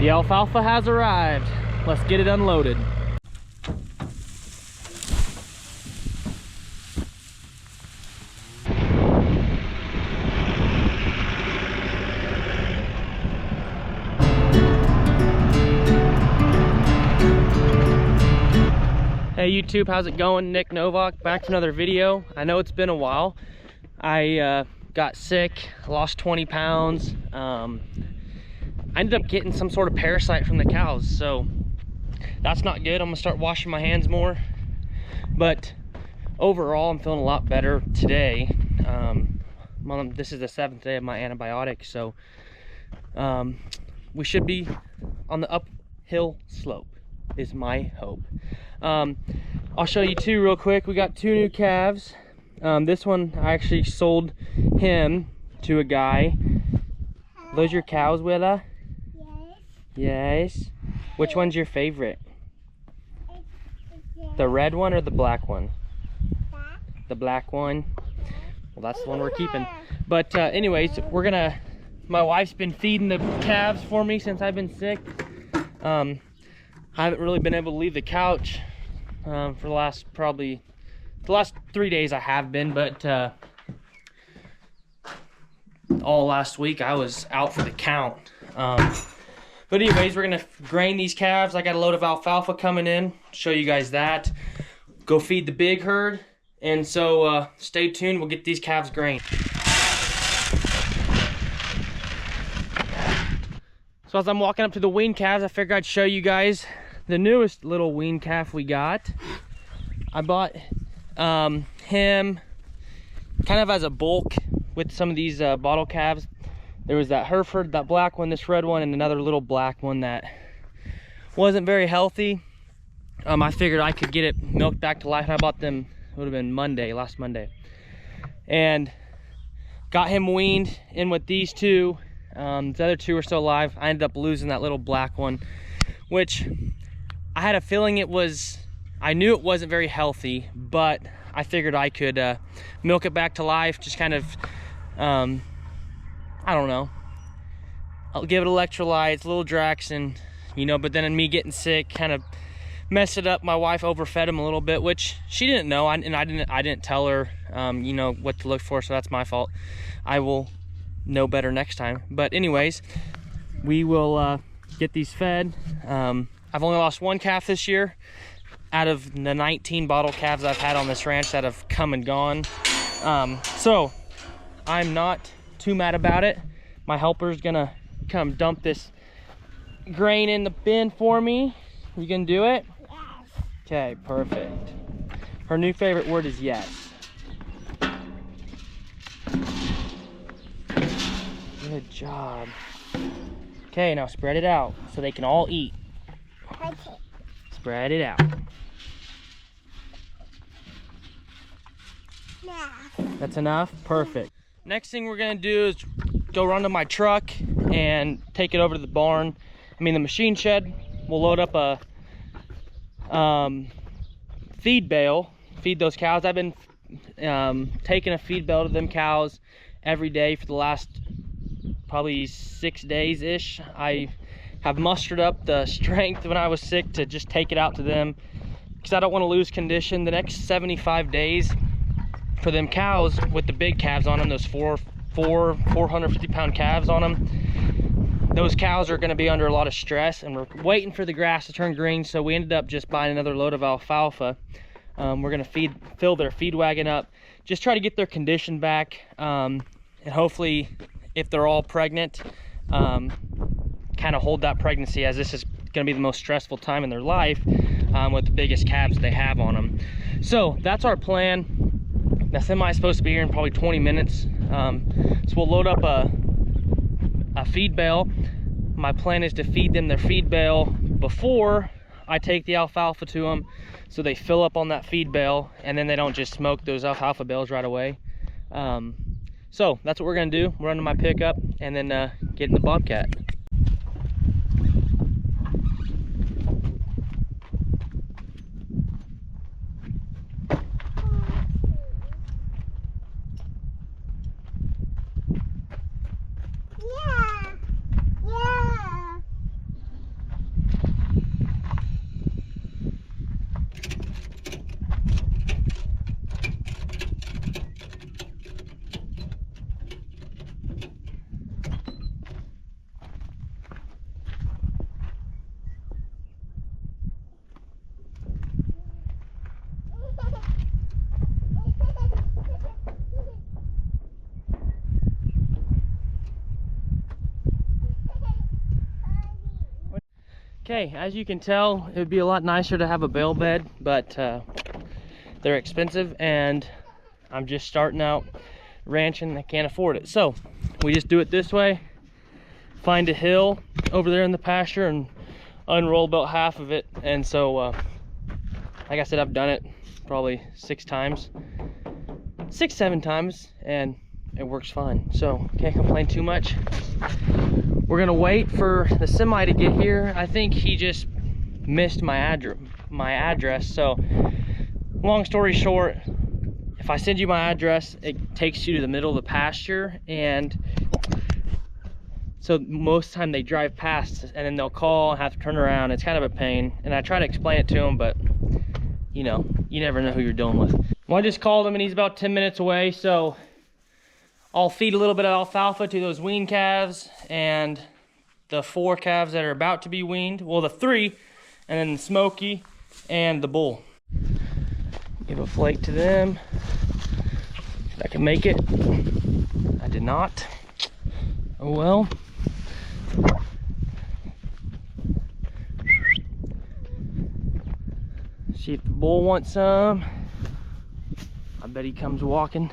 The alfalfa has arrived. Let's get it unloaded. Hey YouTube, how's it going? Nick Novak, back to another video. I know it's been a while. I got sick, lost 20 pounds. I ended up getting some sort of parasite from the cows, so that's not good. I'm gonna start washing my hands more. But overall, I'm feeling a lot better today. This is the 7th day of my antibiotic, so we should be on the uphill slope, is my hope. I'll show you two real quick. We got 2 new calves. This one, I actually sold him to a guy. Those your cows, Willa? Yes. Yes. Which one's your favorite? The red one or the black one? The black one. Well, that's the one we're keeping. But anyways, my wife's been feeding the calves for me since I've been sick. I haven't really been able to leave the couch for the last 3 days. I have been, but all last week I was out for the count. But anyways, we're gonna grain these calves. I got a load of alfalfa coming in. Show you guys that. Go feed the big herd, and so stay tuned. We'll get these calves grained. So as I'm walking up to the wean calves, I figured I'd show you guys the newest little wean calf we got. I bought him kind of as a bulk with some of these bottle calves. There was that Hereford, that black one, this red one, and another little black one that wasn't very healthy. I figured I could get it milked back to life. I bought them, it would have been last Monday. And got him weaned in with these two. The other two are still alive. I ended up losing that little black one, which I had a feeling I knew it wasn't very healthy, but I figured I could milk it back to life, just kind of, I don't know, I'll give it electrolytes, a little Draxin, you know, but then me getting sick kind of messed it up. My wife overfed him a little bit, which she didn't know, and I didn't tell her, you know, what to look for, so that's my fault. I will know better next time. But anyways, we will get these fed. I've only lost 1 calf this year out of the 19 bottle calves I've had on this ranch that have come and gone. So I'm not too mad about it. My helper's gonna come dump this grain in the bin for me. You gonna do it? Yes. Okay, perfect. Her new favorite word is yes. Good job. Okay, now spread it out so they can all eat. Okay. Spread it out. Yeah. That's enough? Perfect. Next thing we're gonna do is go run to my truck and take it over to the barn. The machine shed. We'll load up a feed bale, feed those cows. I've been taking a feed bale to them cows every day for the last probably 6 days-ish. I have mustered up the strength when I was sick to just take it out to them because I don't want to lose condition. The next 75 days for them cows with the big calves on them, those 450-pound calves on them, those cows are going to be under a lot of stress, and we're waiting for the grass to turn green, so we ended up just buying another load of alfalfa. We're going to fill their feed wagon up, just try to get their condition back, and hopefully, if they're all pregnant, kind of hold that pregnancy, as this is going to be the most stressful time in their life with the biggest calves they have on them. So that's our plan. The semi is supposed to be here in probably 20 minutes. So we'll load up a feed bale. My plan is to feed them their feed bale before I take the alfalfa to them, so they fill up on that feed bale, and then they don't just smoke those alfalfa bales right away. So that's what we're gonna do. Run to my pickup and then get in the Bobcat. Okay, as you can tell, it would be a lot nicer to have a bale bed, but they're expensive and I'm just starting out ranching. I can't afford it. So we just do it this way. Find a hill over there in the pasture and unroll about half of it. And so, like I said, I've done it probably 6 times, 7 times, and it works fine. So can't complain too much. We're gonna wait for the semi to get here. I think he just missed my address. So long story short, if I send you my address, it takes you to the middle of the pasture, and so most of the time they drive past and then they'll call and have to turn around. It's kind of a pain, and I try to explain it to them, but you know, you never know who you're dealing with. Well, I just called him and he's about 10 minutes away, so I'll feed a little bit of alfalfa to those weaned calves and the 4 calves that are about to be weaned. Well, the 3, and then the Smoky and the bull. Give a flake to them. If I can make it. I did not. Oh well. See if the bull wants some. I bet he comes walking.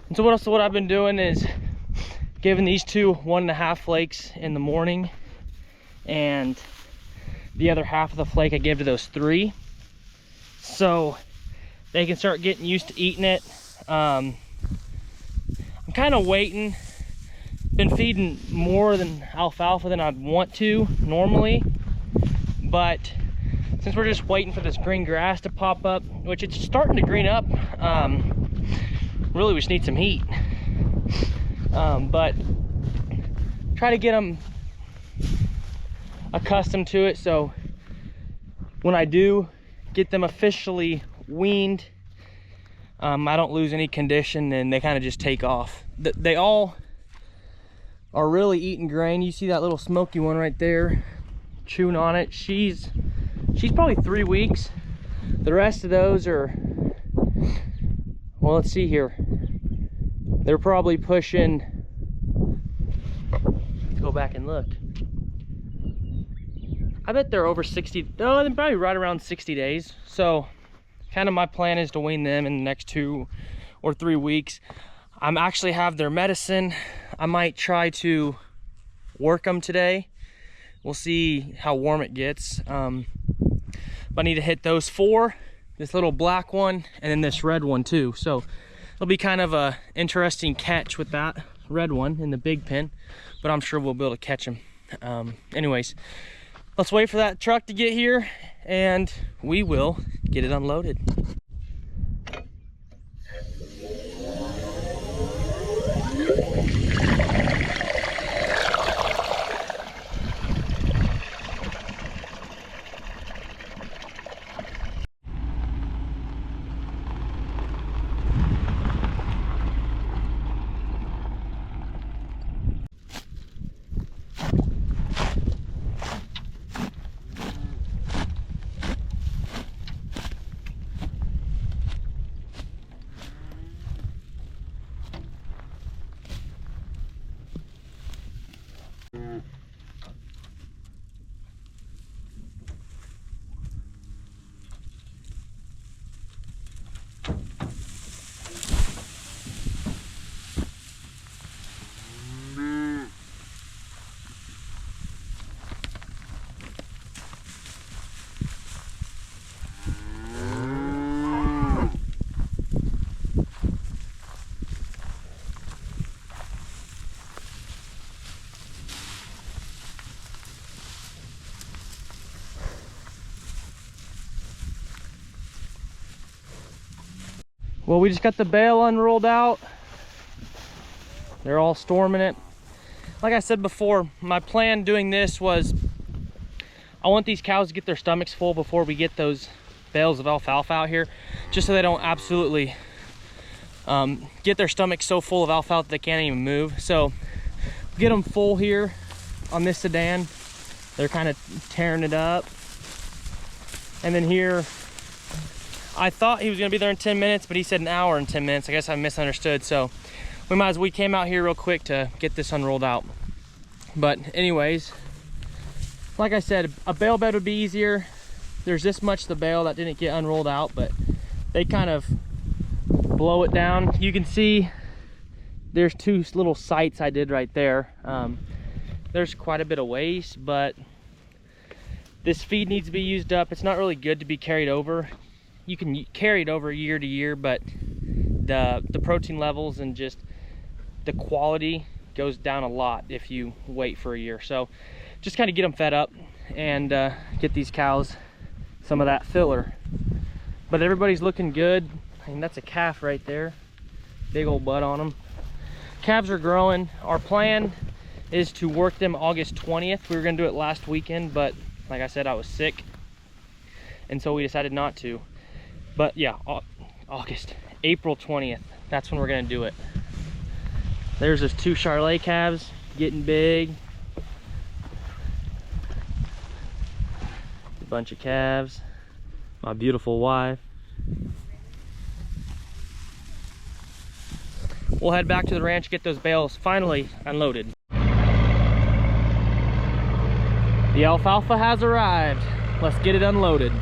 And so what I've been doing is giving these 2 1.5 flakes in the morning, and the other half of the flake I give to those 3, so they can start getting used to eating it. I'm kind of waiting. Been feeding more than alfalfa than I'd want to normally, but since we're just waiting for this green grass to pop up, which it's starting to green up, really we just need some heat. But try to get them accustomed to it, so when I do get them officially weaned, I don't lose any condition and they kind of just take off. They all are really eating grain. You see that little Smoky one right there chewing on it. She's probably 3 weeks. The rest of those are, well, let's see here, they're probably pushing, let's go back and look, I bet they're over 60, no, they're probably right around 60 days. So kind of my plan is to wean them in the next 2 or 3 weeks. I'm actually have their medicine. I might try to work them today. We'll see how warm it gets. But I need to hit those 4, this little black one, and then this red one too. So it'll be kind of a interesting catch with that red one in the big pen, but I'm sure we'll be able to catch him. Anyways, let's wait for that truck to get here and we will get it unloaded. Well, we just got the bale unrolled out. They're all storming it. Like I said before, my plan doing this was I want these cows to get their stomachs full before we get those bales of alfalfa out here, just so they don't absolutely get their stomachs so full of alfalfa that they can't even move. So get them full here on this sedan. They're kind of tearing it up. And then here, I thought he was gonna be there in 10 minutes, but he said an hour and 10 minutes. I guess I misunderstood. So we came out here real quick to get this unrolled out. But anyways, like I said, a bale bed would be easier. There's this much the bale that didn't get unrolled out, but they kind of blow it down. You can see there's two little sites I did right there. There's quite a bit of waste, but this feed needs to be used up. It's not really good to be carried over. You can carry it over year to year, but the protein levels and just the quality goes down a lot if you wait for a year. So just kind of get them fed up and get these cows some of that filler. But everybody's looking good. I mean, that's a calf right there, big old butt on them. Calves are growing. Our plan is to work them August 20th. We were gonna do it last weekend, but like I said, I was sick, and so we decided not to. But yeah, April 20th, that's when we're gonna do it. There's those two Charolais calves getting big. A bunch of calves. My beautiful wife. We'll head back to the ranch, get those bales finally unloaded. The alfalfa has arrived. Let's get it unloaded.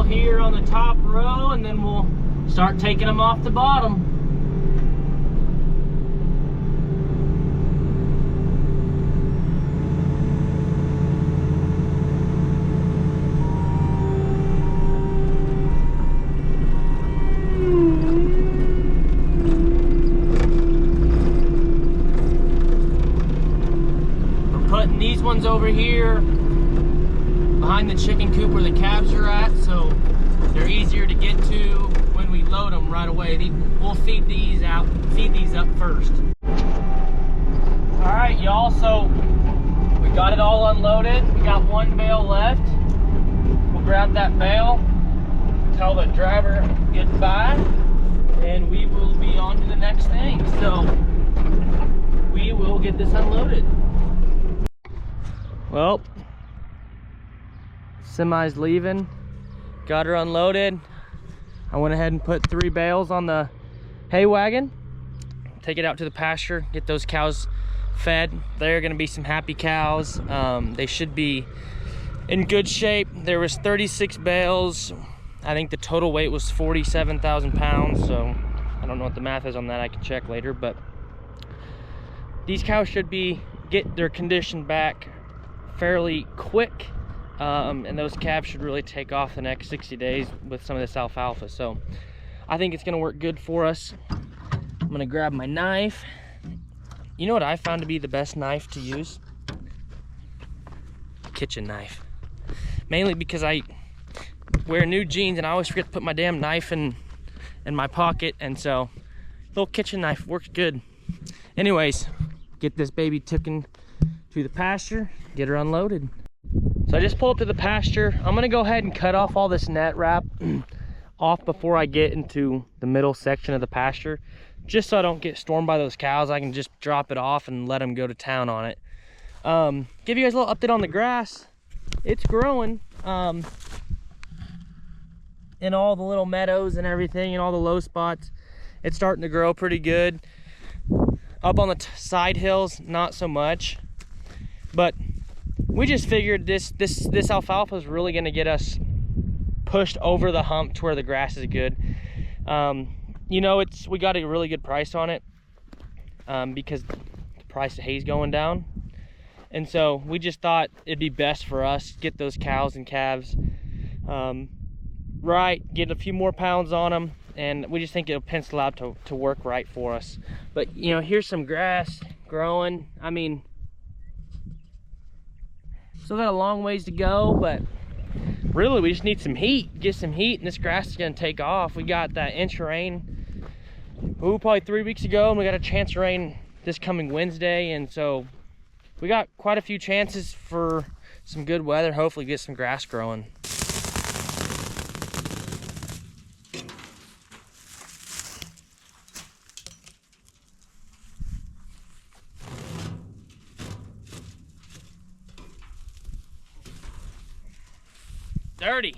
Here on the top row, and then we'll start taking them off the bottom. We're putting these ones over here behind the chicken coop where the calves are at, so they're easier to get to when we load them right away. We'll feed these up first. All right, y'all, so we got it all unloaded. We got one bale left. We'll grab that bale, tell the driver goodbye, and we will be on to the next thing. So we will get this unloaded. Well, semi's leaving, got her unloaded. I went ahead and put 3 bales on the hay wagon, take it out to the pasture, get those cows fed. They're gonna be some happy cows. They should be in good shape. There was 36 bales. I think the total weight was 47,000 pounds, so I don't know what the math is on that. I can check later, but these cows should get their condition back fairly quick. And those calves should really take off the next 60 days with some of this alfalfa. So I think it's gonna work good for us. I'm gonna grab my knife. You know what I found to be the best knife to use? Kitchen knife. Mainly because I wear new jeans and I always forget to put my damn knife in my pocket, and so little kitchen knife works good. Anyways, get this baby taken to the pasture, get her unloaded. So I just pulled up to the pasture. I'm gonna go ahead and cut off all this net wrap off before I get into the middle section of the pasture, just so I don't get stormed by those cows. I can just drop it off and let them go to town on it. Give you guys a little update on the grass. It's growing in all the little meadows and everything, and all the low spots. It's starting to grow pretty good. Up on the side hills, not so much. But we just figured this alfalfa is really going to get us pushed over the hump to where the grass is good. You know, we got a really good price on it because the price of hay's going down, and so we just thought it'd be best for us to get those cows and calves right, get a few more pounds on them, and we just think it'll pencil out to work right for us. But you know, here's some grass growing. I mean, Still got a long ways to go, but really we just need some heat, get some heat, and this grass is gonna take off. We got that inch of rain, probably 3 weeks ago, and we got a chance of rain this coming Wednesday, and so we got quite a few chances for some good weather, hopefully get some grass growing. Dirty.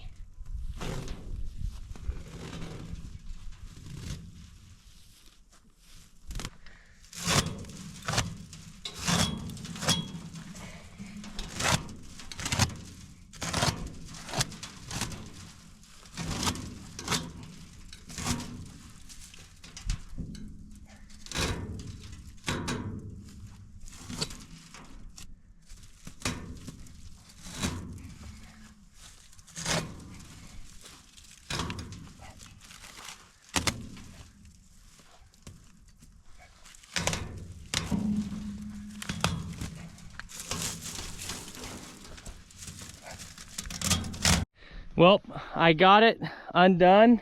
Well, I got it undone.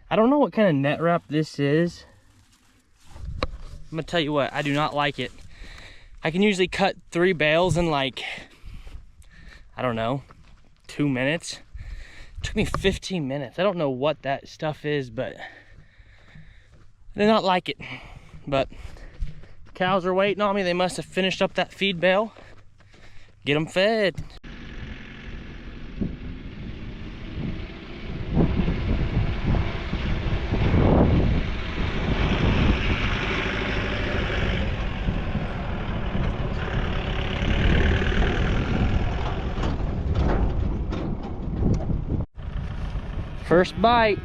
I don't know what kind of net wrap this is. I'm gonna tell you what, I do not like it. I can usually cut 3 bales in like, I don't know, 2 minutes. It took me 15 minutes. I don't know what that stuff is, but I do not like it. But cows are waiting on me. They must have finished up that feed bale. Get them fed. First bite.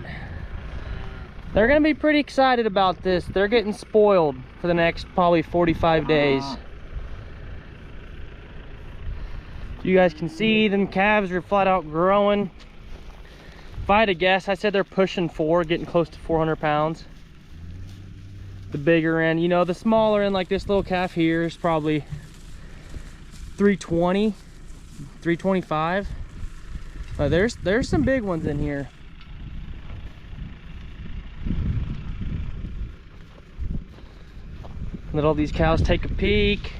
They're gonna be pretty excited about this. They're getting spoiled for the next probably 45 days. You guys can see them calves are flat out growing. If I had to guess, I said they're pushing 4, getting close to 400 pounds. The bigger end, you know, the smaller end, like this little calf here, is probably 320, 325. But there's some big ones in here. Let all these cows take a peek.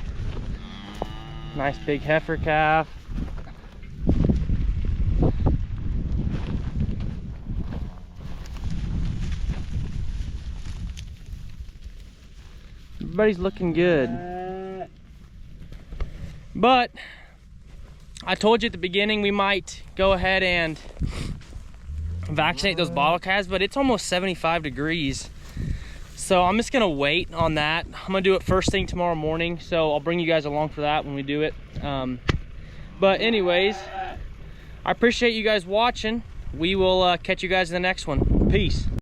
Nice big heifer calf. Everybody's looking good. But I told you at the beginning we might go ahead and vaccinate those bottle calves, but it's almost 75 degrees. So I'm just gonna wait on that. I'm gonna do it first thing tomorrow morning, so I'll bring you guys along for that when we do it. But anyways, I appreciate you guys watching. We will catch you guys in the next one. Peace.